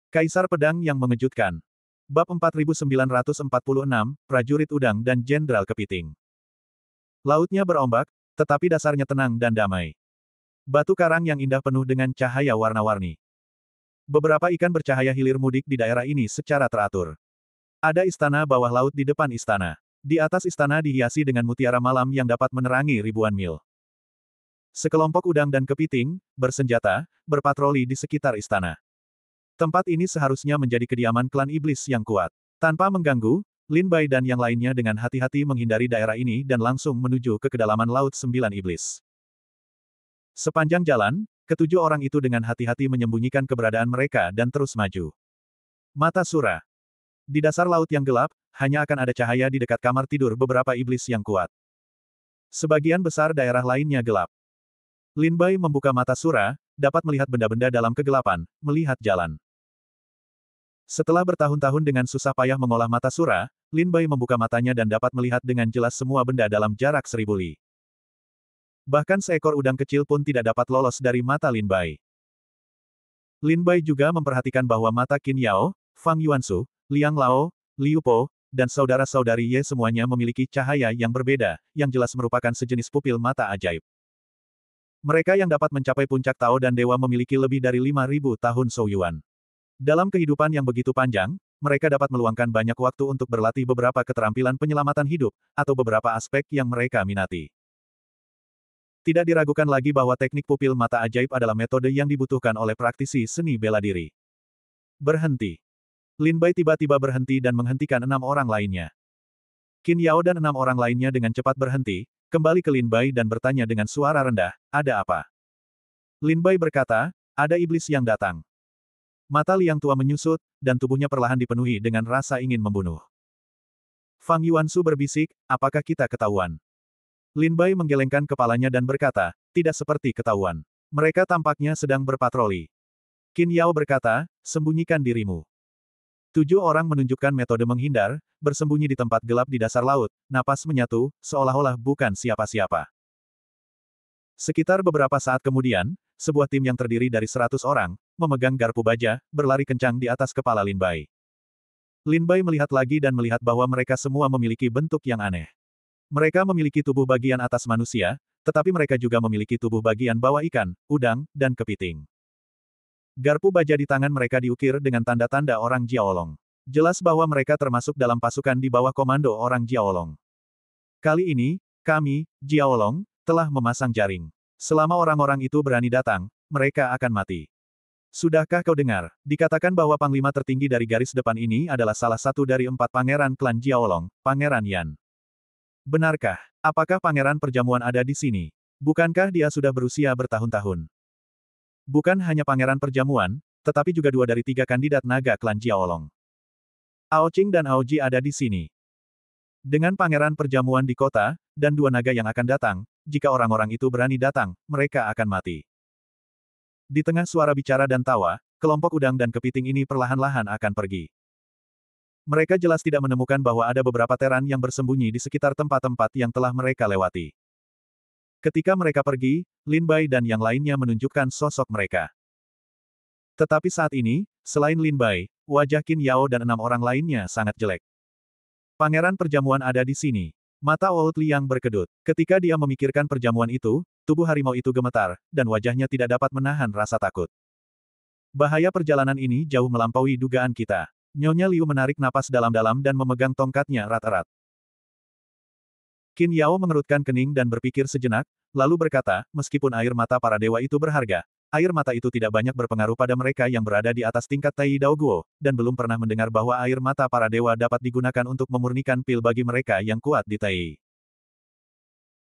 Kaisar Pedang yang Mengejutkan. Bab 4946, Prajurit Udang dan Jenderal Kepiting. Lautnya berombak, tetapi dasarnya tenang dan damai. Batu karang yang indah penuh dengan cahaya warna-warni. Beberapa ikan bercahaya hilir mudik di daerah ini secara teratur. Ada istana bawah laut di depan istana. Di atas istana dihiasi dengan mutiara malam yang dapat menerangi ribuan mil. Sekelompok udang dan kepiting, bersenjata, berpatroli di sekitar istana. Tempat ini seharusnya menjadi kediaman klan iblis yang kuat. Tanpa mengganggu, Lin Bai dan yang lainnya dengan hati-hati menghindari daerah ini dan langsung menuju ke kedalaman Laut Sembilan Iblis. Sepanjang jalan, ketujuh orang itu dengan hati-hati menyembunyikan keberadaan mereka dan terus maju. Mata Sura. Di dasar laut yang gelap, hanya akan ada cahaya di dekat kamar tidur beberapa iblis yang kuat. Sebagian besar daerah lainnya gelap. Lin Bai membuka mata Sura, dapat melihat benda-benda dalam kegelapan, melihat jalan. Setelah bertahun-tahun dengan susah payah mengolah mata Sura, Lin Bai membuka matanya dan dapat melihat dengan jelas semua benda dalam jarak 1000 li. Bahkan seekor udang kecil pun tidak dapat lolos dari mata Lin Bai. Lin Bai juga memperhatikan bahwa mata Qin Yao, Fang Yuansu, Liang Lao, Liu Po, dan saudara-saudari Ye semuanya memiliki cahaya yang berbeda, yang jelas merupakan sejenis pupil mata ajaib. Mereka yang dapat mencapai puncak Tao dan Dewa memiliki lebih dari 5000 tahun Souyuan. Dalam kehidupan yang begitu panjang, mereka dapat meluangkan banyak waktu untuk berlatih beberapa keterampilan penyelamatan hidup, atau beberapa aspek yang mereka minati. Tidak diragukan lagi bahwa teknik pupil mata ajaib adalah metode yang dibutuhkan oleh praktisi seni bela diri. Berhenti. Lin Bai tiba-tiba berhenti dan menghentikan 6 orang lainnya. Qin Yao dan 6 orang lainnya dengan cepat berhenti, kembali ke Lin Bai dan bertanya dengan suara rendah, "Ada apa?" Lin Bai berkata, "Ada iblis yang datang." Mata Liang Tua menyusut, dan tubuhnya perlahan dipenuhi dengan rasa ingin membunuh. Fang Yuansu berbisik, "Apakah kita ketahuan?" Lin Bai menggelengkan kepalanya dan berkata, "Tidak seperti ketahuan. Mereka tampaknya sedang berpatroli." Qin Yao berkata, "Sembunyikan dirimu." 7 orang menunjukkan metode menghindar, bersembunyi di tempat gelap di dasar laut, napas menyatu, seolah-olah bukan siapa-siapa. Sekitar beberapa saat kemudian, sebuah tim yang terdiri dari 100 orang, memegang garpu baja, berlari kencang di atas kepala Lin Bai. Lin Bai melihat lagi dan melihat bahwa mereka semua memiliki bentuk yang aneh. Mereka memiliki tubuh bagian atas manusia, tetapi mereka juga memiliki tubuh bagian bawah ikan, udang, dan kepiting. Garpu baja di tangan mereka diukir dengan tanda-tanda orang Jiaolong. Jelas bahwa mereka termasuk dalam pasukan di bawah komando orang Jiaolong. Kali ini, kami, Jiaolong, telah memasang jaring. Selama orang-orang itu berani datang, mereka akan mati. Sudahkah kau dengar, dikatakan bahwa panglima tertinggi dari garis depan ini adalah salah satu dari 4 pangeran klan Jiaolong, Pangeran Yan. Benarkah? Apakah pangeran perjamuan ada di sini? Bukankah dia sudah berusia bertahun-tahun? Bukan hanya pangeran perjamuan, tetapi juga 2 dari 3 kandidat naga klan Jiaolong. Ao Qing dan Ao Ji ada di sini. Dengan pangeran perjamuan di kota, dan 2 naga yang akan datang, jika orang-orang itu berani datang, mereka akan mati. Di tengah suara bicara dan tawa, kelompok udang dan kepiting ini perlahan-lahan akan pergi. Mereka jelas tidak menemukan bahwa ada beberapa teran yang bersembunyi di sekitar tempat-tempat yang telah mereka lewati. Ketika mereka pergi, Lin Bai dan yang lainnya menunjukkan sosok mereka. Tetapi saat ini, selain Lin Bai, wajah Qin Yao dan 6 orang lainnya sangat jelek. Pangeran perjamuan ada di sini. Mata Oud Liang berkedut. Ketika dia memikirkan perjamuan itu, tubuh harimau itu gemetar, dan wajahnya tidak dapat menahan rasa takut. Bahaya perjalanan ini jauh melampaui dugaan kita. Nyonya Liu menarik napas dalam-dalam dan memegang tongkatnya erat-erat. Qin Yao mengerutkan kening dan berpikir sejenak, lalu berkata, meskipun air mata para dewa itu berharga, air mata itu tidak banyak berpengaruh pada mereka yang berada di atas tingkat Tai Dao Guo, dan belum pernah mendengar bahwa air mata para dewa dapat digunakan untuk memurnikan pil bagi mereka yang kuat di Tai.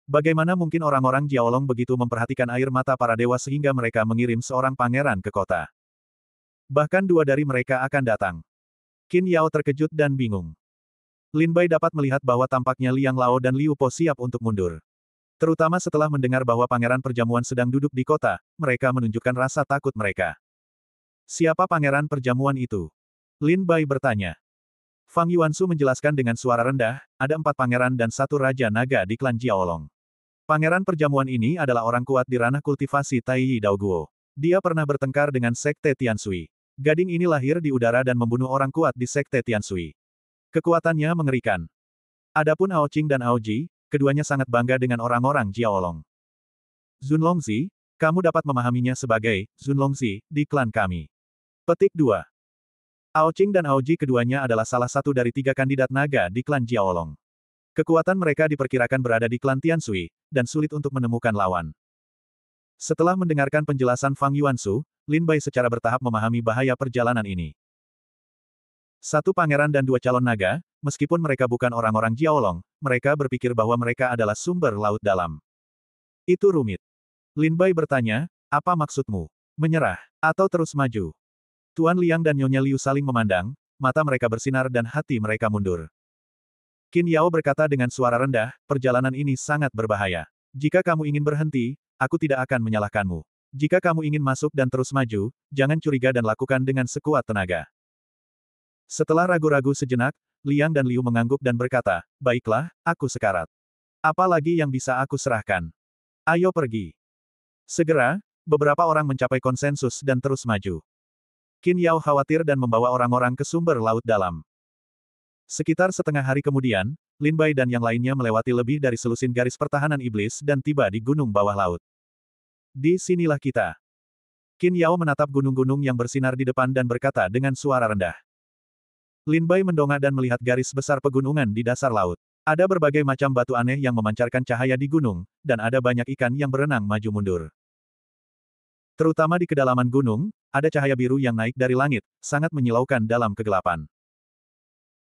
Bagaimana mungkin orang-orang Jiaolong begitu memperhatikan air mata para dewa sehingga mereka mengirim seorang pangeran ke kota? Bahkan 2 dari mereka akan datang. Qin Yao terkejut dan bingung. Lin Bai dapat melihat bahwa tampaknya Liang Lao dan Liu Po siap untuk mundur. Terutama setelah mendengar bahwa pangeran perjamuan sedang duduk di kota, mereka menunjukkan rasa takut mereka. Siapa pangeran perjamuan itu? Lin Bai bertanya. Fang Yuansu menjelaskan dengan suara rendah, ada 4 pangeran dan 1 raja naga di klan Jiaolong. Pangeran perjamuan ini adalah orang kuat di ranah kultivasi Tai Dao Guo. Dia pernah bertengkar dengan Sekte Tianshui. Gading ini lahir di udara dan membunuh orang kuat di Sekte Tianshui. Kekuatannya mengerikan. Adapun Ao Qing dan Ao Ji, keduanya sangat bangga dengan orang-orang Jiaolong. Zunlongzi, kamu dapat memahaminya sebagai Zunlongzi di klan kami. Petik 2. Ao Qing dan Ao Ji keduanya adalah salah satu dari 3 kandidat naga di klan Jiaolong. Kekuatan mereka diperkirakan berada di klan Tianshui, dan sulit untuk menemukan lawan. Setelah mendengarkan penjelasan Fang Yuansu, Lin Bai secara bertahap memahami bahaya perjalanan ini. Satu pangeran dan 2 calon naga, meskipun mereka bukan orang-orang Jiaolong, mereka berpikir bahwa mereka adalah sumber laut dalam. Itu rumit. Lin Bai bertanya, apa maksudmu? Menyerah, atau terus maju? Tuan Liang dan Nyonya Liu saling memandang, mata mereka bersinar dan hati mereka mundur. Qin Yao berkata dengan suara rendah, perjalanan ini sangat berbahaya. Jika kamu ingin berhenti, aku tidak akan menyalahkanmu. Jika kamu ingin masuk dan terus maju, jangan curiga dan lakukan dengan sekuat tenaga. Setelah ragu-ragu sejenak, Liang dan Liu mengangguk dan berkata, baiklah, aku sekarat. Apalagi yang bisa aku serahkan? Ayo pergi. Segera, beberapa orang mencapai konsensus dan terus maju. Qin Yao khawatir dan membawa orang-orang ke sumber laut dalam. Sekitar setengah hari kemudian, Lin Bai dan yang lainnya melewati lebih dari selusin garis pertahanan iblis dan tiba di gunung bawah laut. Di sinilah kita. Qin Yao menatap gunung-gunung yang bersinar di depan dan berkata dengan suara rendah. Lin Bai mendongak dan melihat garis besar pegunungan di dasar laut. Ada berbagai macam batu aneh yang memancarkan cahaya di gunung, dan ada banyak ikan yang berenang maju mundur. Terutama di kedalaman gunung, ada cahaya biru yang naik dari langit, sangat menyilaukan dalam kegelapan.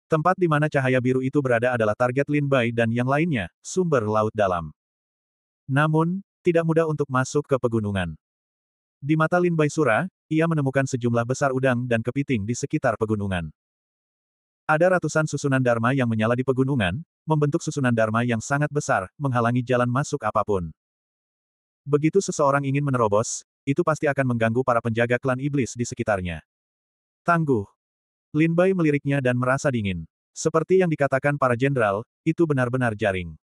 Tempat di mana cahaya biru itu berada adalah target Lin Bai dan yang lainnya, sumber laut dalam. Namun, tidak mudah untuk masuk ke pegunungan. Di mata Lin Bai Sura, ia menemukan sejumlah besar udang dan kepiting di sekitar pegunungan. Ada ratusan susunan Dharma yang menyala di pegunungan, membentuk susunan Dharma yang sangat besar, menghalangi jalan masuk apapun. Begitu seseorang ingin menerobos, itu pasti akan mengganggu para penjaga klan iblis di sekitarnya. Tangguh. Lin Bai meliriknya dan merasa dingin. Seperti yang dikatakan para jenderal, itu benar-benar jaring.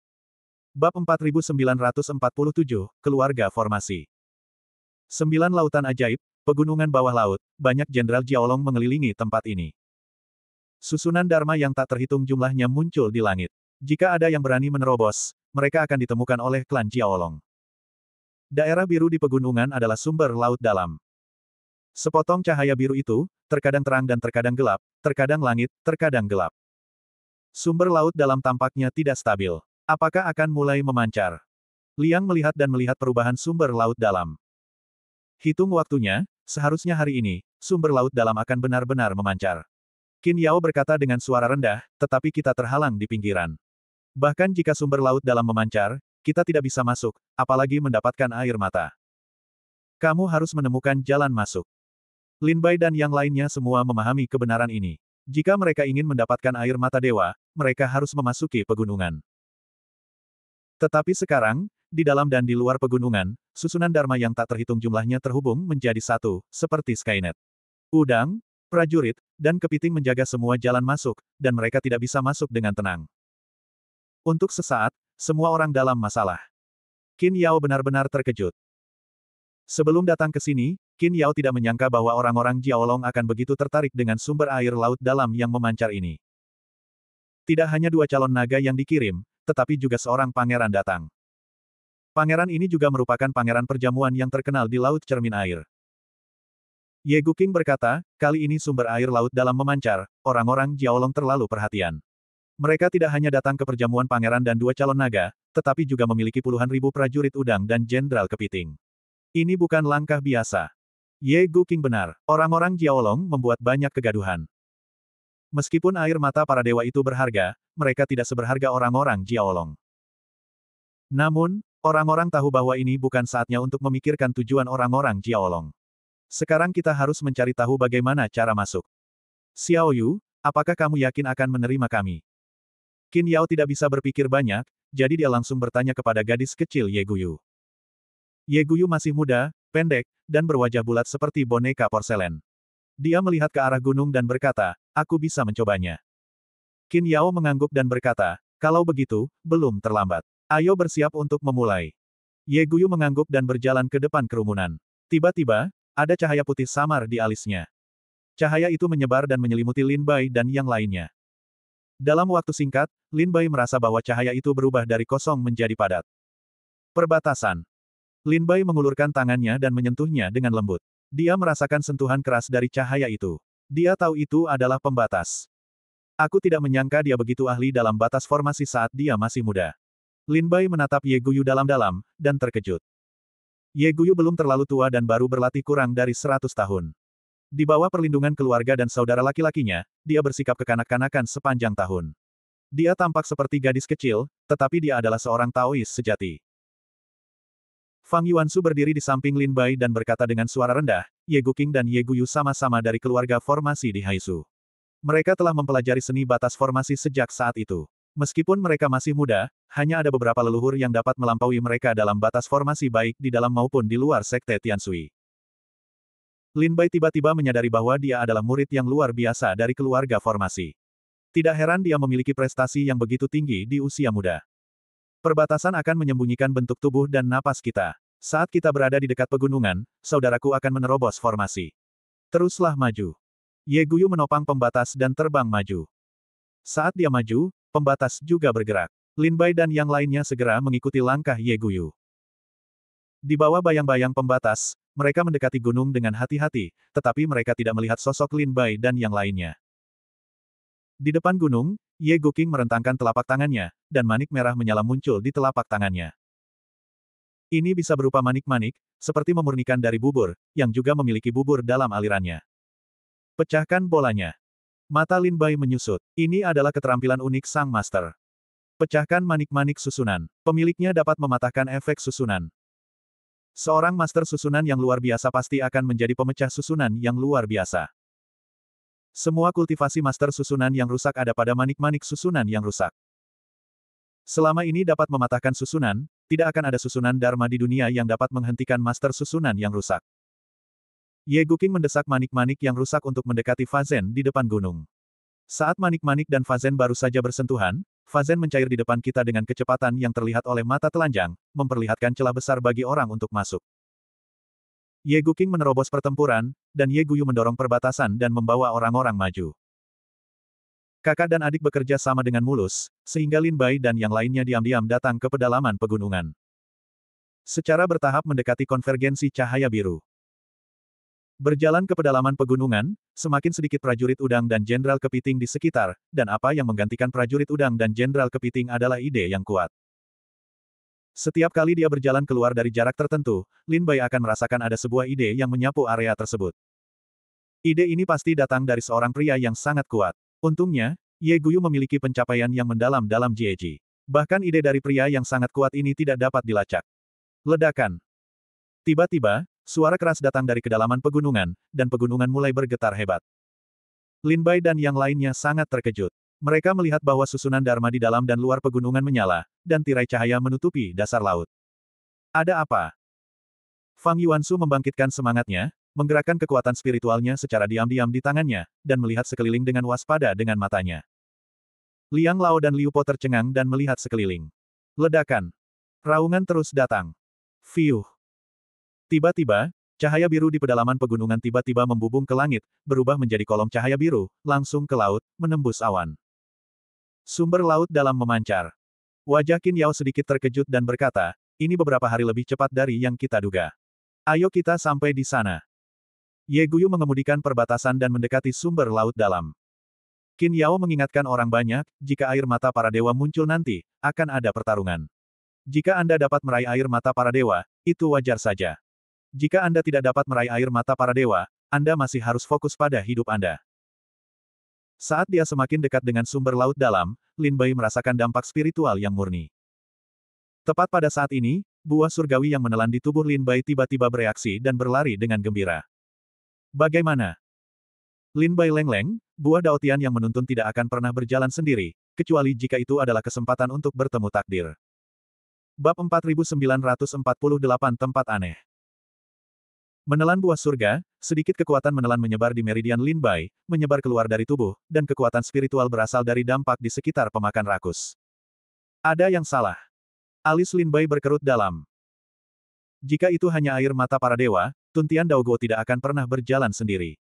Bab 4947, Keluarga Formasi. 9 Lautan Ajaib, Pegunungan Bawah Laut, banyak jenderal Jiaolong mengelilingi tempat ini. Susunan Dharma yang tak terhitung jumlahnya muncul di langit. Jika ada yang berani menerobos, mereka akan ditemukan oleh klan Jiaolong. Daerah biru di pegunungan adalah sumber laut dalam. Sepotong cahaya biru itu, terkadang terang dan terkadang gelap, terkadang langit, terkadang gelap. Sumber laut dalam tampaknya tidak stabil. Apakah akan mulai memancar? Liang melihat dan melihat perubahan sumber laut dalam. Hitung waktunya, seharusnya hari ini, sumber laut dalam akan benar-benar memancar. Qin Yao berkata dengan suara rendah, tetapi kita terhalang di pinggiran. Bahkan jika sumber laut dalam memancar, kita tidak bisa masuk, apalagi mendapatkan air mata. Kamu harus menemukan jalan masuk. Lin Bai dan yang lainnya semua memahami kebenaran ini. Jika mereka ingin mendapatkan air mata dewa, mereka harus memasuki pegunungan. Tetapi sekarang, di dalam dan di luar pegunungan, susunan Dharma yang tak terhitung jumlahnya terhubung menjadi satu, seperti Skynet. Udang, prajurit, dan kepiting menjaga semua jalan masuk, dan mereka tidak bisa masuk dengan tenang. Untuk sesaat, semua orang dalam masalah. Qin Yao benar-benar terkejut. Sebelum datang ke sini, Qin Yao tidak menyangka bahwa orang-orang Jiaolong akan begitu tertarik dengan sumber air laut dalam yang memancar ini. Tidak hanya 2 calon naga yang dikirim, tetapi juga seorang pangeran datang. Pangeran ini juga merupakan pangeran perjamuan yang terkenal di Laut Cermin Air. Ye Guqing berkata, kali ini sumber air laut dalam memancar, orang-orang Jiaolong terlalu perhatian. Mereka tidak hanya datang ke perjamuan pangeran dan 2 calon naga, tetapi juga memiliki puluhan ribu prajurit udang dan jenderal kepiting. Ini bukan langkah biasa. Ye Guqing benar, orang-orang Jiaolong membuat banyak kegaduhan. Meskipun air mata para dewa itu berharga, mereka tidak seberharga orang-orang Jiaolong. Namun, orang-orang tahu bahwa ini bukan saatnya untuk memikirkan tujuan orang-orang Jiaolong. Sekarang kita harus mencari tahu bagaimana cara masuk. Xiao Yu, apakah kamu yakin akan menerima kami? Qin Yao tidak bisa berpikir banyak, jadi dia langsung bertanya kepada gadis kecil Ye Guyu. Ye Guyu masih muda, pendek, dan berwajah bulat seperti boneka porselen. Dia melihat ke arah gunung dan berkata, aku bisa mencobanya. Qin Yao mengangguk dan berkata, kalau begitu, belum terlambat. Ayo bersiap untuk memulai. Ye Guyu mengangguk dan berjalan ke depan kerumunan. Tiba-tiba, ada cahaya putih samar di alisnya. Cahaya itu menyebar dan menyelimuti Lin Bai dan yang lainnya. Dalam waktu singkat, Lin Bai merasa bahwa cahaya itu berubah dari kosong menjadi padat. Perbatasan. Lin Bai mengulurkan tangannya dan menyentuhnya dengan lembut. Dia merasakan sentuhan keras dari cahaya itu. Dia tahu itu adalah pembatas. Aku tidak menyangka dia begitu ahli dalam batas formasi saat dia masih muda. Lin Bai menatap Ye Guyu dalam-dalam, dan terkejut. Ye Guyu belum terlalu tua dan baru berlatih kurang dari 100 tahun. Di bawah perlindungan keluarga dan saudara laki-lakinya, dia bersikap kekanak-kanakan sepanjang tahun. Dia tampak seperti gadis kecil, tetapi dia adalah seorang Taois sejati. Fang Yuansu berdiri di samping Lin Bai dan berkata dengan suara rendah, Ye Guqing dan Ye Guyu sama-sama dari keluarga formasi di Haisu. Mereka telah mempelajari seni batas formasi sejak saat itu. Meskipun mereka masih muda, hanya ada beberapa leluhur yang dapat melampaui mereka dalam batas formasi baik di dalam maupun di luar sekte Tianshui. Lin Bai tiba-tiba menyadari bahwa dia adalah murid yang luar biasa dari keluarga formasi. Tidak heran dia memiliki prestasi yang begitu tinggi di usia muda. Perbatasan akan menyembunyikan bentuk tubuh dan napas kita. Saat kita berada di dekat pegunungan, saudaraku akan menerobos formasi. Teruslah maju. Ye Guyu menopang pembatas dan terbang maju. Saat dia maju, pembatas juga bergerak. Lin Bai dan yang lainnya segera mengikuti langkah Ye Guyu. Di bawah bayang-bayang pembatas, mereka mendekati gunung dengan hati-hati, tetapi mereka tidak melihat sosok Lin Bai dan yang lainnya. Di depan gunung, Ye Guqing merentangkan telapak tangannya, dan manik merah menyala muncul di telapak tangannya. Ini bisa berupa manik-manik, seperti memurnikan dari bubur, yang juga memiliki bubur dalam alirannya. Pecahkan bolanya. Mata Lin Bai menyusut. Ini adalah keterampilan unik sang master. Pecahkan manik-manik susunan. Pemiliknya dapat mematahkan efek susunan. Seorang master susunan yang luar biasa pasti akan menjadi pemecah susunan yang luar biasa. Semua kultivasi master susunan yang rusak ada pada manik-manik susunan yang rusak. Selama ini dapat mematahkan susunan, tidak akan ada susunan Dharma di dunia yang dapat menghentikan master susunan yang rusak. Ye Guqing mendesak manik-manik yang rusak untuk mendekati Fazen di depan gunung. Saat manik-manik dan Fazen baru saja bersentuhan, Fazen mencair di depan kita dengan kecepatan yang terlihat oleh mata telanjang, memperlihatkan celah besar bagi orang untuk masuk. Ye Guqing menerobos pertempuran, dan Ye Guyu mendorong perbatasan dan membawa orang-orang maju. Kakak dan adik bekerja sama dengan mulus, sehingga Lin Bai dan yang lainnya diam-diam datang ke pedalaman pegunungan. Secara bertahap mendekati konvergensi cahaya biru. Berjalan ke pedalaman pegunungan, semakin sedikit prajurit udang dan jenderal kepiting di sekitar, dan apa yang menggantikan prajurit udang dan jenderal kepiting adalah ide yang kuat. Setiap kali dia berjalan keluar dari jarak tertentu, Lin Bai akan merasakan ada sebuah ide yang menyapu area tersebut. Ide ini pasti datang dari seorang pria yang sangat kuat. Untungnya, Ye Guyu memiliki pencapaian yang mendalam dalam Jieji. Bahkan ide dari pria yang sangat kuat ini tidak dapat dilacak. Ledakan. Tiba-tiba, suara keras datang dari kedalaman pegunungan, dan pegunungan mulai bergetar hebat. Lin Bai dan yang lainnya sangat terkejut. Mereka melihat bahwa susunan Dharma di dalam dan luar pegunungan menyala, dan tirai cahaya menutupi dasar laut. Ada apa? Fang Yuansu membangkitkan semangatnya, menggerakkan kekuatan spiritualnya secara diam-diam di tangannya, dan melihat sekeliling dengan waspada dengan matanya. Liang Lao dan Liu Po tercengang dan melihat sekeliling. Ledakan. Raungan terus datang. Fiuh. Tiba-tiba, cahaya biru di pedalaman pegunungan tiba-tiba membubung ke langit, berubah menjadi kolom cahaya biru, langsung ke laut, menembus awan. Sumber laut dalam memancar. Wajah Qin Yao sedikit terkejut dan berkata, ini beberapa hari lebih cepat dari yang kita duga. Ayo kita sampai di sana. Ye Guyu mengemudikan perbatasan dan mendekati sumber laut dalam. Qin Yao mengingatkan orang banyak, jika air mata para dewa muncul nanti, akan ada pertarungan. Jika Anda dapat meraih air mata para dewa, itu wajar saja. Jika Anda tidak dapat meraih air mata para dewa, Anda masih harus fokus pada hidup Anda. Saat dia semakin dekat dengan sumber laut dalam, Lin Bai merasakan dampak spiritual yang murni. Tepat pada saat ini, buah surgawi yang menelan di tubuh Lin Bai tiba-tiba bereaksi dan berlari dengan gembira. Bagaimana? Lin Bai leng-leng, buah Daotian yang menuntun tidak akan pernah berjalan sendiri, kecuali jika itu adalah kesempatan untuk bertemu takdir. Bab 4948 Tempat Aneh. Menelan buah surga, sedikit kekuatan menelan menyebar di meridian Lin Bai, menyebar keluar dari tubuh, dan kekuatan spiritual berasal dari dampak di sekitar pemakan rakus. Ada yang salah. Alis Lin Bai berkerut dalam. Jika itu hanya air mata para dewa, Tuntian Daoguo tidak akan pernah berjalan sendiri.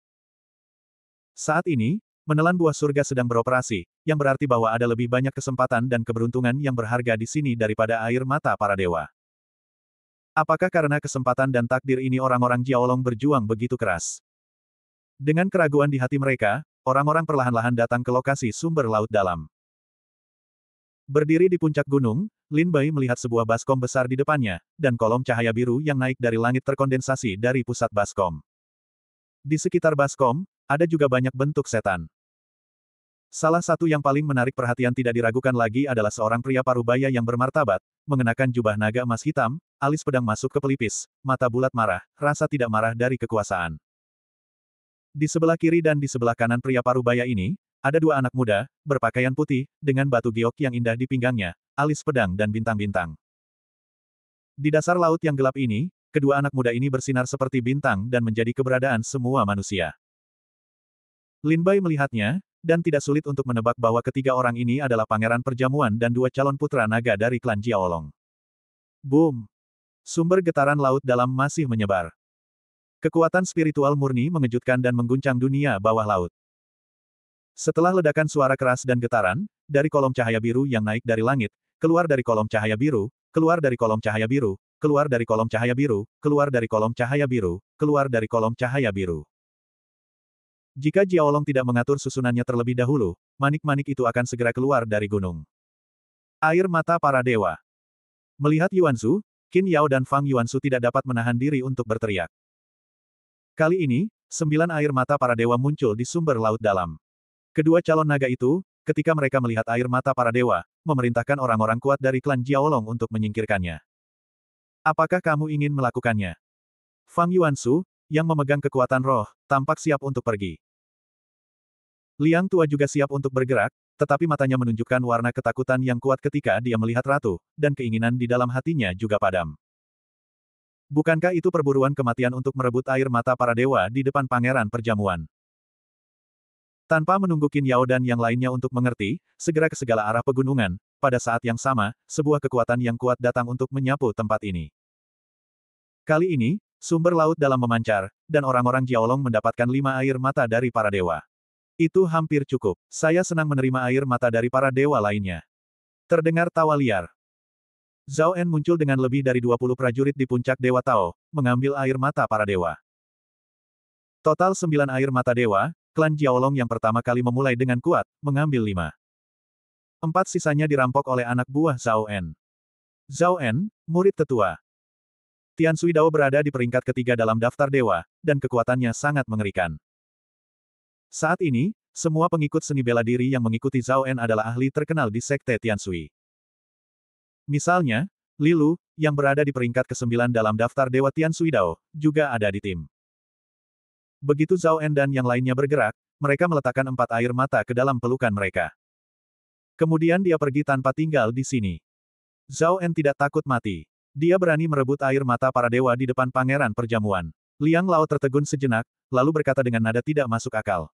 Saat ini, menelan buah surga sedang beroperasi, yang berarti bahwa ada lebih banyak kesempatan dan keberuntungan yang berharga di sini daripada air mata para dewa. Apakah karena kesempatan dan takdir ini orang-orang Jiaolong berjuang begitu keras? Dengan keraguan di hati mereka, orang-orang perlahan-lahan datang ke lokasi sumber laut dalam. Berdiri di puncak gunung, Lin Bai melihat sebuah baskom besar di depannya, dan kolom cahaya biru yang naik dari langit terkondensasi dari pusat baskom. Di sekitar baskom, ada juga banyak bentuk setan. Salah satu yang paling menarik perhatian tidak diragukan lagi adalah seorang pria parubaya yang bermartabat, mengenakan jubah naga emas hitam, alis pedang masuk ke pelipis, mata bulat marah, rasa tidak marah dari kekuasaan. Di sebelah kiri dan di sebelah kanan pria parubaya ini, ada dua anak muda, berpakaian putih, dengan batu giok yang indah di pinggangnya, alis pedang dan bintang-bintang. Di dasar laut yang gelap ini, kedua anak muda ini bersinar seperti bintang dan menjadi keberadaan semua manusia. Lin Bai melihatnya, dan tidak sulit untuk menebak bahwa ketiga orang ini adalah pangeran perjamuan dan dua calon putra naga dari klan Jiaolong. Boom! Sumber getaran laut dalam masih menyebar. Kekuatan spiritual murni mengejutkan dan mengguncang dunia bawah laut. Setelah ledakan suara keras dan getaran, dari kolom cahaya biru yang naik dari langit, keluar dari kolom cahaya biru, keluar dari kolom cahaya biru, keluar dari kolom cahaya biru, keluar dari kolom cahaya biru, keluar dari kolom cahaya biru. Jika Jiaolong tidak mengatur susunannya terlebih dahulu, manik-manik itu akan segera keluar dari gunung. Air mata para dewa. Melihat Yuanzu, Qin Yao dan Fang Yuanzu tidak dapat menahan diri untuk berteriak. Kali ini, 9 air mata para dewa muncul di sumber laut dalam. Kedua calon naga itu, ketika mereka melihat air mata para dewa, memerintahkan orang-orang kuat dari klan Jiaolong untuk menyingkirkannya. Apakah kamu ingin melakukannya? Fang Yuanzu, yang memegang kekuatan roh, tampak siap untuk pergi. Liang Tua juga siap untuk bergerak, tetapi matanya menunjukkan warna ketakutan yang kuat ketika dia melihat ratu, dan keinginan di dalam hatinya juga padam. Bukankah itu perburuan kematian untuk merebut air mata para dewa di depan pangeran perjamuan? Tanpa menunggu Qin Yao dan yang lainnya untuk mengerti, segera ke segala arah pegunungan, pada saat yang sama, sebuah kekuatan yang kuat datang untuk menyapu tempat ini. Kali ini, sumber laut dalam memancar, dan orang-orang Jiaolong mendapatkan 5 air mata dari para dewa. Itu hampir cukup. Saya senang menerima air mata dari para dewa lainnya. Terdengar tawa liar. Zhao En muncul dengan lebih dari 20 prajurit di puncak Dewa Tao, mengambil air mata para dewa. Total 9 air mata dewa, klan Jiaolong yang pertama kali memulai dengan kuat, mengambil 5. 4 sisanya dirampok oleh anak buah Zhao En. Zhao En, murid tetua. Tian Sui Dao berada di peringkat ketiga dalam daftar dewa, dan kekuatannya sangat mengerikan. Saat ini, semua pengikut seni bela diri yang mengikuti Zhao En adalah ahli terkenal di sekte Tian Sui. Misalnya, Li Lu, yang berada di peringkat ke-9 dalam daftar Dewa Tian Sui Dao, juga ada di tim. Begitu Zhao En dan yang lainnya bergerak, mereka meletakkan 4 air mata ke dalam pelukan mereka. Kemudian dia pergi tanpa tinggal di sini. Zhao En tidak takut mati. Dia berani merebut air mata para dewa di depan pangeran perjamuan. Liang Lao tertegun sejenak, lalu berkata dengan nada tidak masuk akal.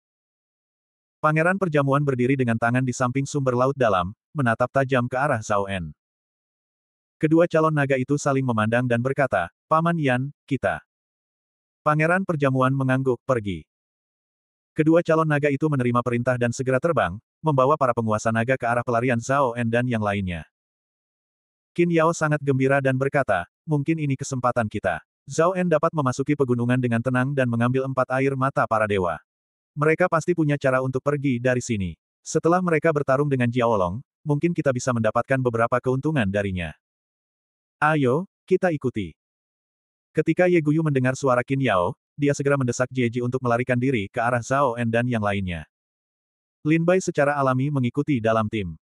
Pangeran perjamuan berdiri dengan tangan di samping sumber laut dalam, menatap tajam ke arah Zhao En. Kedua calon naga itu saling memandang dan berkata, Paman Yan, kita. Pangeran perjamuan mengangguk, pergi. Kedua calon naga itu menerima perintah dan segera terbang, membawa para penguasa naga ke arah pelarian Zhao En dan yang lainnya. Qin Yao sangat gembira dan berkata, mungkin ini kesempatan kita. Zhao En dapat memasuki pegunungan dengan tenang dan mengambil 4 air mata para dewa. Mereka pasti punya cara untuk pergi dari sini. Setelah mereka bertarung dengan Jiaolong, mungkin kita bisa mendapatkan beberapa keuntungan darinya. Ayo, kita ikuti. Ketika Ye Guyu mendengar suara Qin Yao, dia segera mendesak Jieji untuk melarikan diri ke arah Zhao En dan yang lainnya. Lin Bai secara alami mengikuti dalam tim.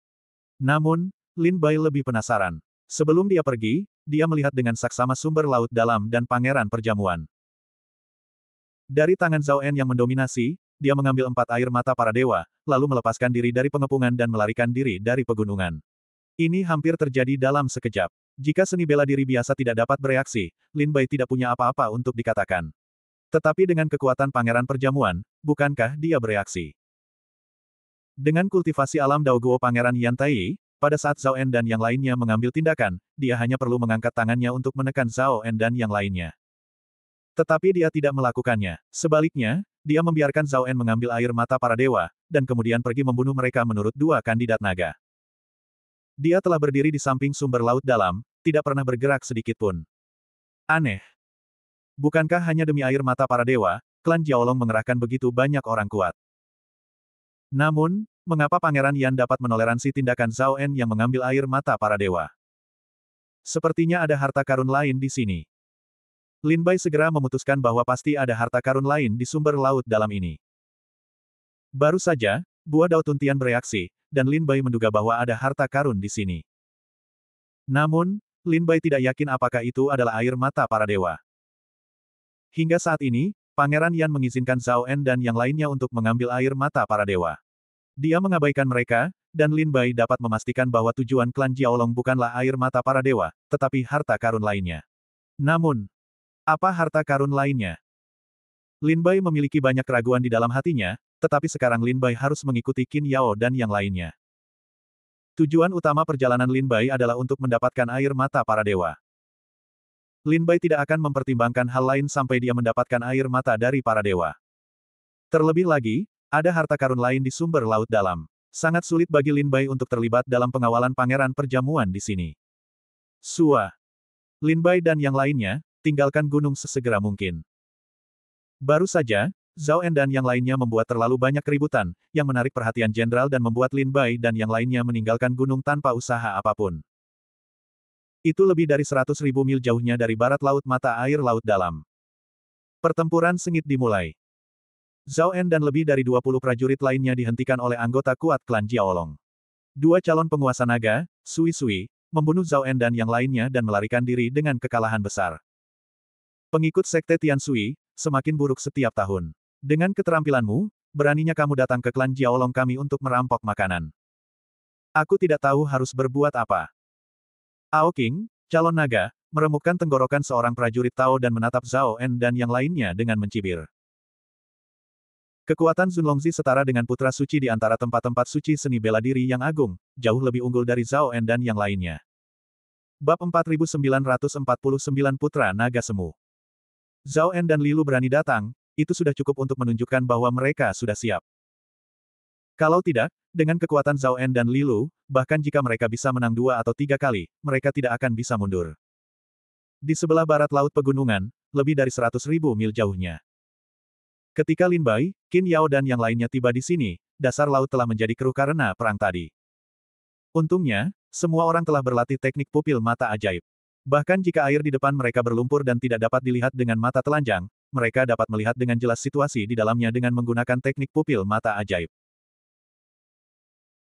Namun, Lin Bai lebih penasaran. Sebelum dia pergi, dia melihat dengan saksama sumber laut dalam dan pangeran perjamuan. Dari tangan Zhao En yang mendominasi, dia mengambil 4 air mata para dewa, lalu melepaskan diri dari pengepungan dan melarikan diri dari pegunungan. Ini hampir terjadi dalam sekejap. Jika seni bela diri biasa tidak dapat bereaksi, Lin Bai tidak punya apa-apa untuk dikatakan. Tetapi dengan kekuatan pangeran perjamuan, bukankah dia bereaksi? Dengan kultivasi alam Daoguo pangeran Yan Tai, pada saat Zhao En dan yang lainnya mengambil tindakan, dia hanya perlu mengangkat tangannya untuk menekan Zhao En dan yang lainnya. Tetapi dia tidak melakukannya. Sebaliknya, dia membiarkan Zhao En mengambil air mata para dewa, dan kemudian pergi membunuh mereka menurut dua kandidat naga. Dia telah berdiri di samping sumber laut dalam, tidak pernah bergerak sedikit pun. Aneh. Bukankah hanya demi air mata para dewa, klan Jiaolong mengerahkan begitu banyak orang kuat? Namun, mengapa Pangeran Yan dapat menoleransi tindakan Zhao En yang mengambil air mata para dewa? Sepertinya ada harta karun lain di sini. Lin Bai segera memutuskan bahwa pasti ada harta karun lain di sumber laut dalam ini. Baru saja, buah Dao Tuntian bereaksi, dan Lin Bai menduga bahwa ada harta karun di sini. Namun, Lin Bai tidak yakin apakah itu adalah air mata para dewa. Hingga saat ini, Pangeran Yan mengizinkan Zhao En dan yang lainnya untuk mengambil air mata para dewa. Dia mengabaikan mereka, dan Lin Bai dapat memastikan bahwa tujuan klan Jiaolong bukanlah air mata para dewa, tetapi harta karun lainnya. Namun, apa harta karun lainnya? Lin Bai memiliki banyak keraguan di dalam hatinya, tetapi sekarang Lin Bai harus mengikuti Qin Yao dan yang lainnya. Tujuan utama perjalanan Lin Bai adalah untuk mendapatkan air mata para dewa. Lin Bai tidak akan mempertimbangkan hal lain sampai dia mendapatkan air mata dari para dewa. Terlebih lagi, ada harta karun lain di sumber laut dalam. Sangat sulit bagi Lin Bai untuk terlibat dalam pengawalan pangeran perjamuan di sini. Sua. Lin Bai dan yang lainnya, tinggalkan gunung sesegera mungkin. Baru saja, Zhao En dan yang lainnya membuat terlalu banyak keributan, yang menarik perhatian jenderal dan membuat Lin Bai dan yang lainnya meninggalkan gunung tanpa usaha apapun. Itu lebih dari 100.000 mil jauhnya dari barat laut mata air laut dalam. Pertempuran sengit dimulai. Zhao En dan lebih dari 20 prajurit lainnya dihentikan oleh anggota kuat klan Jiaolong. Dua calon penguasa naga, Sui Sui, membunuh Zhao En dan yang lainnya dan melarikan diri dengan kekalahan besar. Pengikut Sekte Tian Sui, semakin buruk setiap tahun. Dengan keterampilanmu, beraninya kamu datang ke klan Jiaolong kami untuk merampok makanan. Aku tidak tahu harus berbuat apa. Ao King, calon naga, meremukkan tenggorokan seorang prajurit Tao dan menatap Zhao En dan yang lainnya dengan mencibir. Kekuatan Zunlongzi setara dengan putra suci di antara tempat-tempat suci seni bela diri yang agung, jauh lebih unggul dari Zhao En dan yang lainnya. Bab 4949 Putra Naga Semu. Zhao En dan Lilu berani datang, itu sudah cukup untuk menunjukkan bahwa mereka sudah siap. Kalau tidak, dengan kekuatan Zhao En dan Lilu, bahkan jika mereka bisa menang 2 atau 3 kali, mereka tidak akan bisa mundur. Di sebelah barat laut pegunungan, lebih dari 100.000 mil jauhnya. Ketika Lin Bai, Qin Yao dan yang lainnya tiba di sini, dasar laut telah menjadi keruh karena perang tadi. Untungnya, semua orang telah berlatih teknik pupil mata ajaib. Bahkan jika air di depan mereka berlumpur dan tidak dapat dilihat dengan mata telanjang, mereka dapat melihat dengan jelas situasi di dalamnya dengan menggunakan teknik pupil mata ajaib.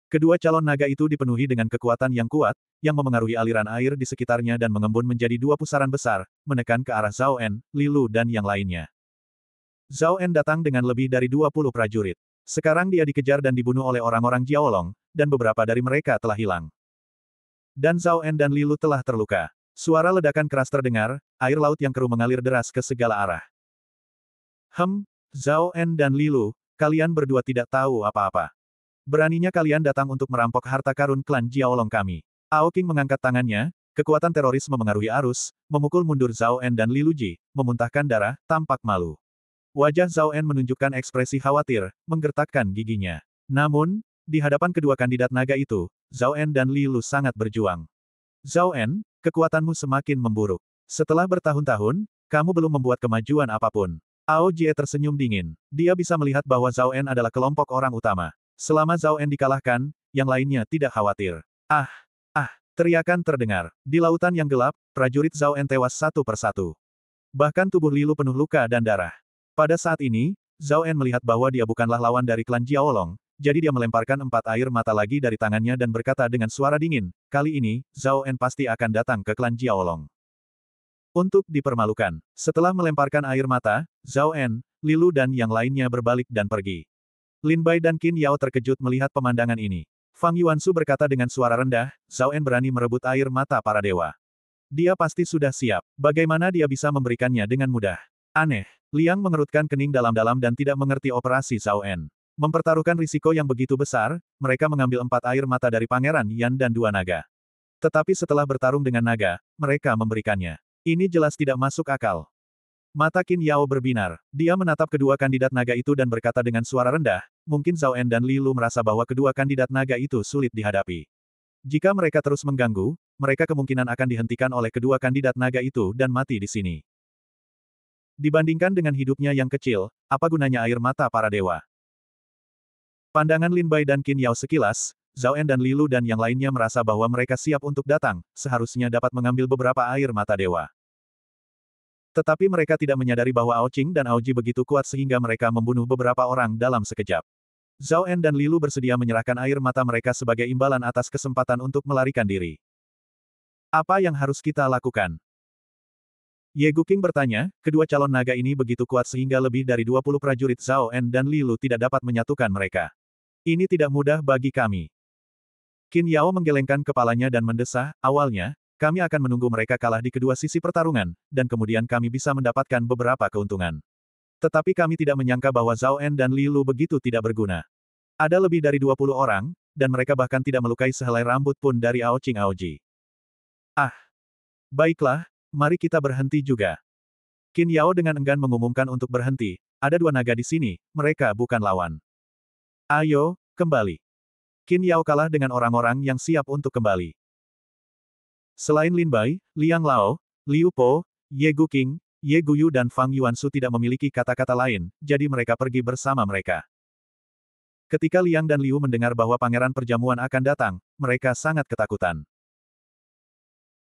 Kedua calon naga itu dipenuhi dengan kekuatan yang kuat, yang memengaruhi aliran air di sekitarnya dan mengembun menjadi 2 pusaran besar, menekan ke arah Zhao En, Lilu dan yang lainnya. Zhao En datang dengan lebih dari 20 prajurit. Sekarang dia dikejar dan dibunuh oleh orang-orang Jiaolong, dan beberapa dari mereka telah hilang. Dan Zhao En dan Lilu telah terluka. Suara ledakan keras terdengar, air laut yang keruh mengalir deras ke segala arah. Zhao En dan Lilu, kalian berdua tidak tahu apa-apa. Beraninya kalian datang untuk merampok harta karun klan Jiaolong kami. Ao King mengangkat tangannya, kekuatan teroris memengaruhi arus, memukul mundur Zhao En dan Lilu Ji, memuntahkan darah, tampak malu. Wajah Zhao En menunjukkan ekspresi khawatir, menggertakkan giginya. Namun, di hadapan kedua kandidat naga itu, Zhao En dan Lilu sangat berjuang. Zhao En, kekuatanmu semakin memburuk. Setelah bertahun-tahun, kamu belum membuat kemajuan apapun. Ao Jie tersenyum dingin. Dia bisa melihat bahwa Zhao En adalah kelompok orang utama. Selama Zhao En dikalahkan, yang lainnya tidak khawatir. Teriakan terdengar. Di lautan yang gelap, prajurit Zhao En tewas satu persatu. Bahkan tubuh Lilu penuh luka dan darah. Pada saat ini, Zhao En melihat bahwa dia bukanlah lawan dari klan Jiaolong, jadi dia melemparkan 4 air mata lagi dari tangannya dan berkata dengan suara dingin, kali ini, Zhao En pasti akan datang ke klan Jiaolong. Untuk dipermalukan. Setelah melemparkan air mata, Zhao En, Lilu dan yang lainnya berbalik dan pergi. Lin Bai dan Qin Yao terkejut melihat pemandangan ini. Fang Yuansu berkata dengan suara rendah, Zhao En berani merebut air mata para dewa. Dia pasti sudah siap. Bagaimana dia bisa memberikannya dengan mudah? Aneh. Liang mengerutkan kening dalam-dalam dan tidak mengerti operasi Zhao En. Mempertaruhkan risiko yang begitu besar, mereka mengambil 4 air mata dari Pangeran Yan dan 2 naga. Tetapi setelah bertarung dengan naga, mereka memberikannya. Ini jelas tidak masuk akal. Mata Qin Yao berbinar. Dia menatap kedua kandidat naga itu dan berkata dengan suara rendah, mungkin Zhao En dan Li Lu merasa bahwa kedua kandidat naga itu sulit dihadapi. Jika mereka terus mengganggu, mereka kemungkinan akan dihentikan oleh kedua kandidat naga itu dan mati di sini. Dibandingkan dengan hidupnya yang kecil, apa gunanya air mata para dewa? Pandangan Lin Bai dan Qin Yao sekilas, Zhao En dan Li Lu dan yang lainnya merasa bahwa mereka siap untuk datang, seharusnya dapat mengambil beberapa air mata dewa. Tetapi mereka tidak menyadari bahwa Ao Qing dan Ao Ji begitu kuat sehingga mereka membunuh beberapa orang dalam sekejap. Zhao En dan Li Lu bersedia menyerahkan air mata mereka sebagai imbalan atas kesempatan untuk melarikan diri. Apa yang harus kita lakukan? Ye Guqing bertanya, kedua calon naga ini begitu kuat sehingga lebih dari 20 prajurit Zhao En dan Li Lu tidak dapat menyatukan mereka. Ini tidak mudah bagi kami. Qin Yao menggelengkan kepalanya dan mendesah, awalnya, kami akan menunggu mereka kalah di kedua sisi pertarungan, dan kemudian kami bisa mendapatkan beberapa keuntungan. Tetapi kami tidak menyangka bahwa Zhao En dan Li Lu begitu tidak berguna. Ada lebih dari 20 orang, dan mereka bahkan tidak melukai sehelai rambut pun dari Ao Qing Ao Ji. Ah! Baiklah, mari kita berhenti juga. Qin Yao dengan enggan mengumumkan untuk berhenti, ada dua naga di sini, mereka bukan lawan. Ayo, kembali. Qin Yao kalah dengan orang-orang yang siap untuk kembali. Selain Lin Bai, Liang Lao, Liu Po, Ye Guqing, Ye Guyu dan Fang Yuansu tidak memiliki kata-kata lain, jadi mereka pergi bersama mereka. Ketika Liang dan Liu mendengar bahwa Pangeran Perjamuan akan datang, mereka sangat ketakutan.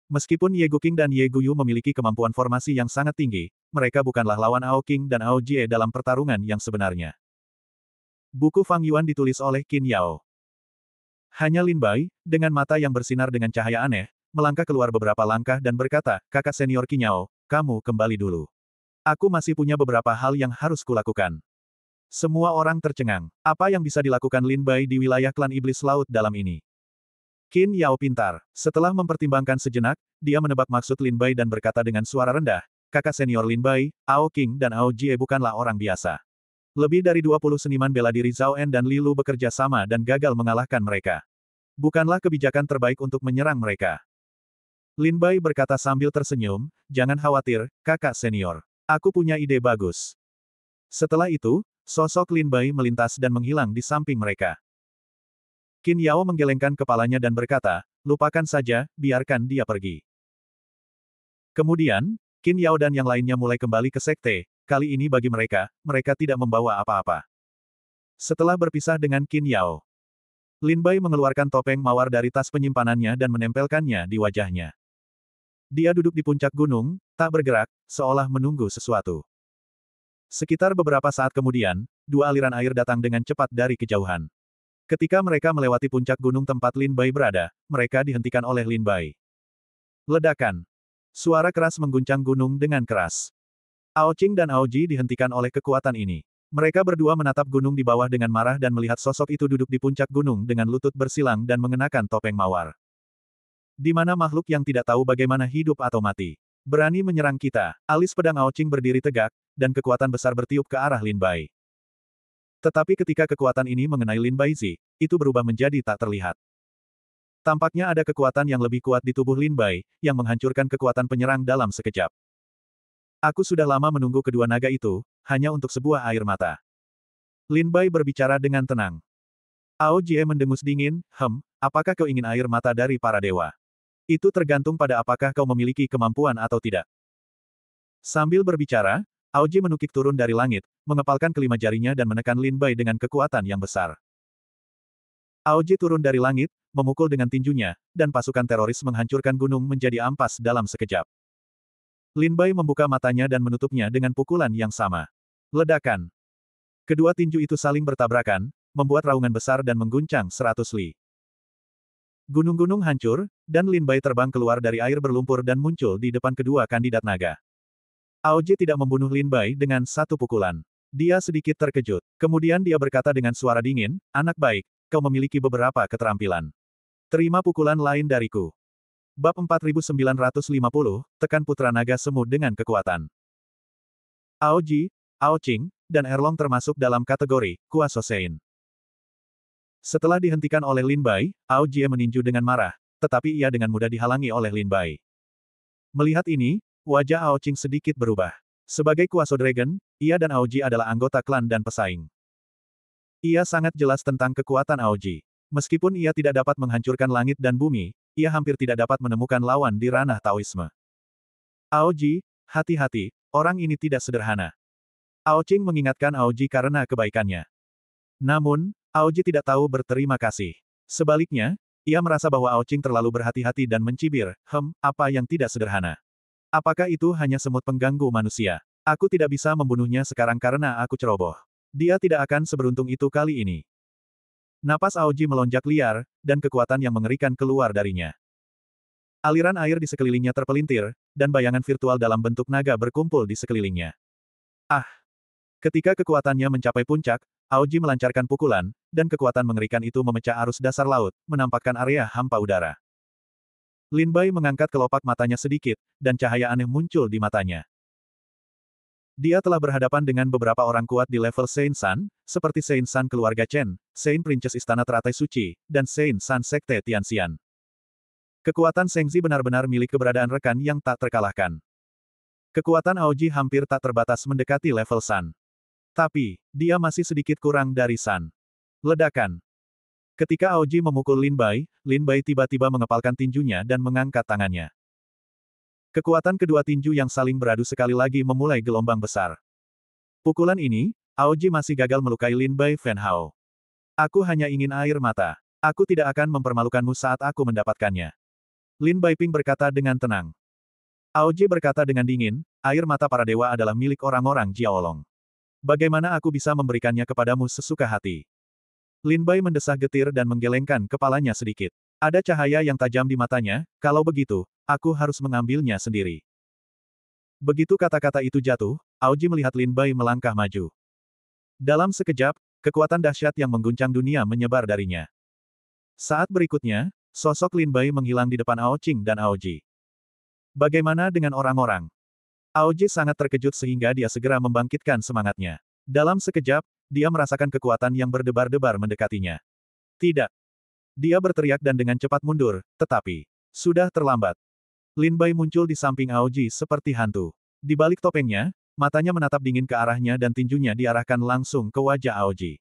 Meskipun Ye Guqing dan Ye Guyu memiliki kemampuan formasi yang sangat tinggi, mereka bukanlah lawan Ao Qing dan Ao Jie dalam pertarungan yang sebenarnya. Buku Fang Yuan ditulis oleh Qin Yao. Hanya Lin Bai, dengan mata yang bersinar dengan cahaya aneh, melangkah keluar beberapa langkah dan berkata, kakak senior Qin Yao, kamu kembali dulu. Aku masih punya beberapa hal yang harus kulakukan. Semua orang tercengang. Apa yang bisa dilakukan Lin Bai di wilayah klan Iblis Laut dalam ini? Qin Yao pintar. Setelah mempertimbangkan sejenak, dia menebak maksud Lin Bai dan berkata dengan suara rendah, kakak senior Lin Bai, Ao Qing dan Ao Jie bukanlah orang biasa. Lebih dari 20 seniman bela diri Zhao En dan Li Lu bekerja sama dan gagal mengalahkan mereka. Bukanlah kebijakan terbaik untuk menyerang mereka. Lin Bai berkata sambil tersenyum, jangan khawatir, kakak senior. Aku punya ide bagus. Setelah itu, sosok Lin Bai melintas dan menghilang di samping mereka. Qin Yao menggelengkan kepalanya dan berkata, lupakan saja, biarkan dia pergi. Kemudian, Qin Yao dan yang lainnya mulai kembali ke sekte, kali ini bagi mereka, mereka tidak membawa apa-apa. Setelah berpisah dengan Qin Yao, Lin Bai mengeluarkan topeng mawar dari tas penyimpanannya dan menempelkannya di wajahnya. Dia duduk di puncak gunung, tak bergerak, seolah menunggu sesuatu. Sekitar beberapa saat kemudian, dua aliran air datang dengan cepat dari kejauhan. Ketika mereka melewati puncak gunung tempat Lin Bai berada, mereka dihentikan oleh Lin Bai. Ledakan. Suara keras mengguncang gunung dengan keras. Ao Qing dan Ao Ji dihentikan oleh kekuatan ini. Mereka berdua menatap gunung di bawah dengan marah dan melihat sosok itu duduk di puncak gunung dengan lutut bersilang dan mengenakan topeng mawar. Di mana makhluk yang tidak tahu bagaimana hidup atau mati berani menyerang kita? Alis pedang Ao Qing berdiri tegak, dan kekuatan besar bertiup ke arah Lin Bai. Tetapi ketika kekuatan ini mengenai Lin Bai Zi, itu berubah menjadi tak terlihat. Tampaknya ada kekuatan yang lebih kuat di tubuh Lin Bai, yang menghancurkan kekuatan penyerang dalam sekejap. Aku sudah lama menunggu kedua naga itu, hanya untuk sebuah air mata. Lin Bai berbicara dengan tenang. Ao Jie mendengus dingin, apakah kau ingin air mata dari para dewa? Itu tergantung pada apakah kau memiliki kemampuan atau tidak. Sambil berbicara, Ao Ji menukik turun dari langit, mengepalkan kelima jarinya dan menekan Lin Bai dengan kekuatan yang besar. Ao Ji turun dari langit, memukul dengan tinjunya, dan pasukan teroris menghancurkan gunung menjadi ampas dalam sekejap. Lin Bai membuka matanya dan menutupnya dengan pukulan yang sama. Ledakan. Kedua tinju itu saling bertabrakan, membuat raungan besar dan mengguncang 100 li. Gunung-gunung hancur, dan Lin Bai terbang keluar dari air berlumpur dan muncul di depan kedua kandidat naga. Ao Ji tidak membunuh Lin Bai dengan satu pukulan. Dia sedikit terkejut. Kemudian dia berkata dengan suara dingin, anak baik, kau memiliki beberapa keterampilan. Terima pukulan lain dariku. Bab 4950, tekan Putra Naga Semu dengan kekuatan. Ao Ji, Ao Qing, dan Erlong termasuk dalam kategori Kuaso Sein. Setelah dihentikan oleh Lin Bai, Ao Jie meninju dengan marah, tetapi ia dengan mudah dihalangi oleh Lin Bai. Melihat ini, wajah Ao Qing sedikit berubah. Sebagai Kuaso Dragon, ia dan Aoji adalah anggota klan dan pesaing. Ia sangat jelas tentang kekuatan Aoji. Meskipun ia tidak dapat menghancurkan langit dan bumi, ia hampir tidak dapat menemukan lawan di ranah Taoisme. Aoji, hati-hati, orang ini tidak sederhana. Aoqing mengingatkan Aoji karena kebaikannya. Namun, Aoji tidak tahu berterima kasih. Sebaliknya, ia merasa bahwa Aoqing terlalu berhati-hati dan mencibir, apa yang tidak sederhana. Apakah itu hanya semut pengganggu manusia? Aku tidak bisa membunuhnya sekarang karena aku ceroboh. Dia tidak akan seberuntung itu kali ini. Napas Aoji melonjak liar, dan kekuatan yang mengerikan keluar darinya. Aliran air di sekelilingnya terpelintir, dan bayangan virtual dalam bentuk naga berkumpul di sekelilingnya. Ah! Ketika kekuatannya mencapai puncak, Aoji melancarkan pukulan, dan kekuatan mengerikan itu memecah arus dasar laut, menampakkan area hampa udara. Lin Bai mengangkat kelopak matanya sedikit, dan cahaya aneh muncul di matanya. Dia telah berhadapan dengan beberapa orang kuat di level Saint San, seperti Saint San keluarga Chen, Saint Princess Istana Teratai Suci, dan Saint San Sekte Tianxian. Kekuatan Sengzi benar-benar milik keberadaan rekan yang tak terkalahkan. Kekuatan Aoji hampir tak terbatas mendekati level San. Tapi, dia masih sedikit kurang dari San. Ledakan. Ketika Aoji memukul Lin Bai tiba-tiba mengepalkan tinjunya dan mengangkat tangannya. Kekuatan kedua tinju yang saling beradu sekali lagi memulai gelombang besar. Pukulan ini, Aoji masih gagal melukai Lin Bai Fan Hao. Aku hanya ingin air mata. Aku tidak akan mempermalukanmu saat aku mendapatkannya. Lin Baiping berkata dengan tenang. Aoji berkata dengan dingin, air mata para dewa adalah milik orang-orang Jiaolong. Bagaimana aku bisa memberikannya kepadamu sesuka hati? Lin Bai mendesah getir dan menggelengkan kepalanya sedikit. Ada cahaya yang tajam di matanya, kalau begitu, aku harus mengambilnya sendiri. Begitu kata-kata itu jatuh, Aoji melihat Lin Bai melangkah maju. Dalam sekejap, kekuatan dahsyat yang mengguncang dunia menyebar darinya. Saat berikutnya, sosok Lin Bai menghilang di depan Aoqing dan Aoji. Bagaimana dengan orang-orang? Aoji sangat terkejut sehingga dia segera membangkitkan semangatnya. Dalam sekejap, dia merasakan kekuatan yang berdebar-debar mendekatinya. Tidak. Dia berteriak dan dengan cepat mundur, tetapi sudah terlambat. Lin Bai muncul di samping Aoji seperti hantu. Di balik topengnya, matanya menatap dingin ke arahnya dan tinjunya diarahkan langsung ke wajah Aoji.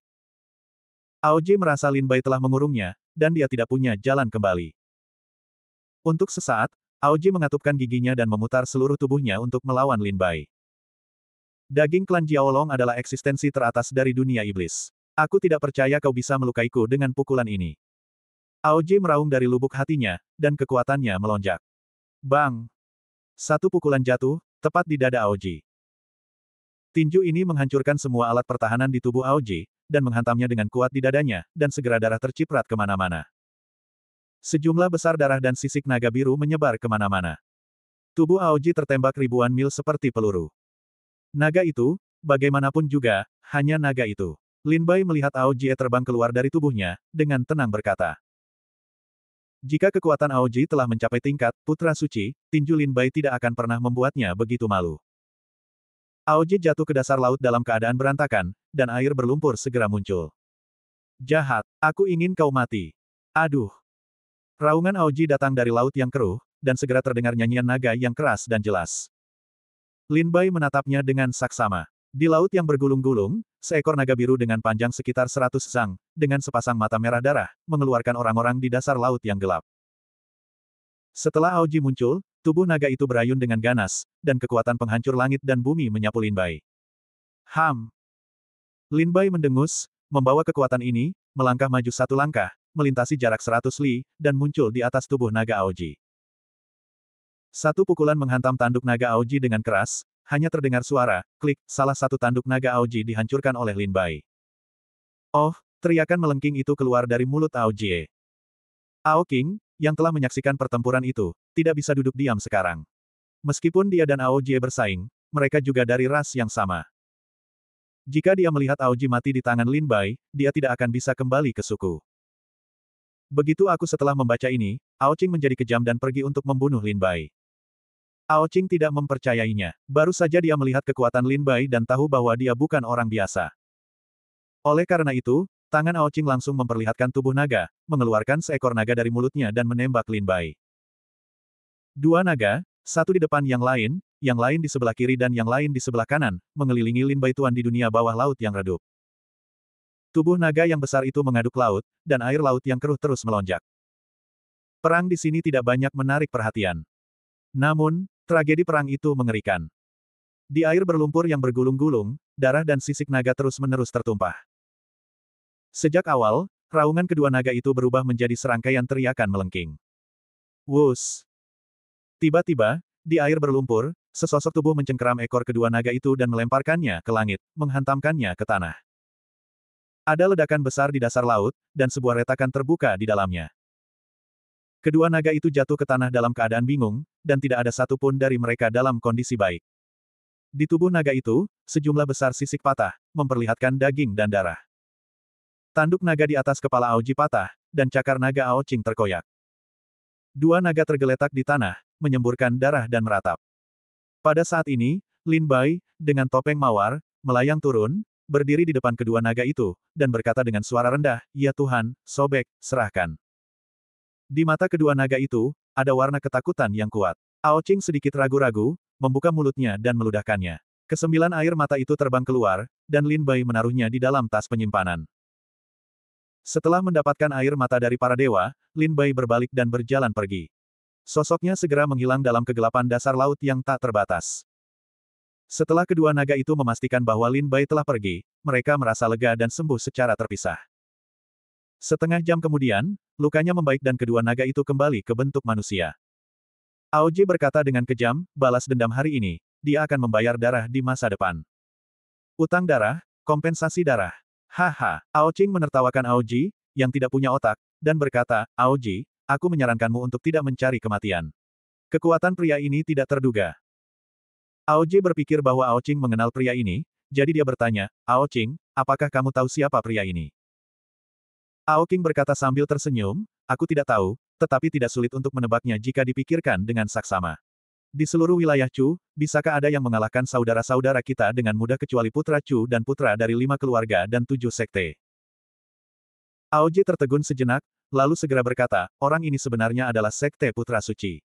Aoji merasa Lin Bai telah mengurungnya, dan dia tidak punya jalan kembali. Untuk sesaat, Aoji mengatupkan giginya dan memutar seluruh tubuhnya untuk melawan Lin Bai. Daging klan Jiaolong adalah eksistensi teratas dari dunia iblis. Aku tidak percaya kau bisa melukaiku dengan pukulan ini. Aoji meraung dari lubuk hatinya, dan kekuatannya melonjak. Bang! Satu pukulan jatuh, tepat di dada Aoji. Tinju ini menghancurkan semua alat pertahanan di tubuh Aoji, dan menghantamnya dengan kuat di dadanya, dan segera darah terciprat kemana-mana. Sejumlah besar darah dan sisik naga biru menyebar kemana-mana. Tubuh Aoji tertembak ribuan mil seperti peluru. Naga itu, bagaimanapun juga, hanya naga itu. Lin Bai melihat Aoji terbang keluar dari tubuhnya, dengan tenang berkata. Jika kekuatan Aoji telah mencapai tingkat Putra Suci, tinju Lin Bai tidak akan pernah membuatnya begitu malu. Aoji jatuh ke dasar laut dalam keadaan berantakan, dan air berlumpur segera muncul. Jahat, aku ingin kau mati. Aduh. Raungan Aoji datang dari laut yang keruh, dan segera terdengar nyanyian naga yang keras dan jelas. Lin Bai menatapnya dengan saksama. Di laut yang bergulung-gulung, seekor naga biru dengan panjang sekitar 100 zang, dengan sepasang mata merah darah, mengeluarkan orang-orang di dasar laut yang gelap. Setelah Aoji muncul, tubuh naga itu berayun dengan ganas, dan kekuatan penghancur langit dan bumi menyapu Lin Bai. Lin Bai mendengus, membawa kekuatan ini, melangkah maju satu langkah, melintasi jarak 100 li, dan muncul di atas tubuh naga Aoji. Satu pukulan menghantam tanduk naga Aoji dengan keras, hanya terdengar suara, klik, salah satu tanduk naga Aoji dihancurkan oleh Lin Bai. Oh, teriakan melengking itu keluar dari mulut Aoji. Aoqing, yang telah menyaksikan pertempuran itu, tidak bisa duduk diam sekarang. Meskipun dia dan Aoji bersaing, mereka juga dari ras yang sama. Jika dia melihat Aoji mati di tangan Lin Bai, dia tidak akan bisa kembali ke suku. Begitu aku setelah membaca ini, Aoqing menjadi kejam dan pergi untuk membunuh Lin Bai. Aoqing tidak mempercayainya. Baru saja dia melihat kekuatan Lin Bai dan tahu bahwa dia bukan orang biasa. Oleh karena itu, tangan Aoqing langsung memperlihatkan tubuh naga, mengeluarkan seekor naga dari mulutnya dan menembak Lin Bai. Dua naga, satu di depan yang lain, yang lain di sebelah kiri dan yang lain di sebelah kanan, mengelilingi Lin Baituan di dunia bawah laut yang redup. Tubuh naga yang besar itu mengaduk laut, dan air laut yang keruh terus melonjak. Perang di sini tidak banyak menarik perhatian. Namun, tragedi perang itu mengerikan. Di air berlumpur yang bergulung-gulung, darah dan sisik naga terus-menerus tertumpah. Sejak awal, raungan kedua naga itu berubah menjadi serangkaian teriakan melengking. Wus! Tiba-tiba, di air berlumpur, sesosok tubuh mencengkeram ekor kedua naga itu dan melemparkannya ke langit, menghantamkannya ke tanah. Ada ledakan besar di dasar laut, dan sebuah retakan terbuka di dalamnya. Kedua naga itu jatuh ke tanah dalam keadaan bingung, dan tidak ada satupun dari mereka dalam kondisi baik. Di tubuh naga itu, sejumlah besar sisik patah, memperlihatkan daging dan darah. Tanduk naga di atas kepala Aoji patah, dan cakar naga Aoqing terkoyak. Dua naga tergeletak di tanah, menyemburkan darah dan meratap. Pada saat ini, Lin Bai, dengan topeng mawar, melayang turun, berdiri di depan kedua naga itu, dan berkata dengan suara rendah, "Ya Tuhan, sobek, serahkan." Di mata kedua naga itu, ada warna ketakutan yang kuat. Aoqing sedikit ragu-ragu, membuka mulutnya dan meludahkannya. Kesembilan air mata itu terbang keluar, dan Lin Bai menaruhnya di dalam tas penyimpanan. Setelah mendapatkan air mata dari para dewa, Lin Bai berbalik dan berjalan pergi. Sosoknya segera menghilang dalam kegelapan dasar laut yang tak terbatas. Setelah kedua naga itu memastikan bahwa Lin Bai telah pergi, mereka merasa lega dan sembuh secara terpisah. Setengah jam kemudian, lukanya membaik dan kedua naga itu kembali ke bentuk manusia. Aoji berkata dengan kejam, "Balas dendam hari ini, dia akan membayar darah di masa depan." Utang darah, kompensasi darah. Haha, Aoqing menertawakan Aoji, yang tidak punya otak, dan berkata, "Aoji, aku menyarankanmu untuk tidak mencari kematian. Kekuatan pria ini tidak terduga." Aoji berpikir bahwa Aoqing mengenal pria ini, jadi dia bertanya, "Aoqing, apakah kamu tahu siapa pria ini?" Aoqing berkata sambil tersenyum, "Aku tidak tahu, tetapi tidak sulit untuk menebaknya jika dipikirkan dengan saksama. Di seluruh wilayah Chu, bisakah ada yang mengalahkan saudara-saudara kita dengan mudah kecuali putra Chu dan putra dari 5 keluarga dan 7 sekte?" Aoji tertegun sejenak, lalu segera berkata, "Orang ini sebenarnya adalah sekte putra suci.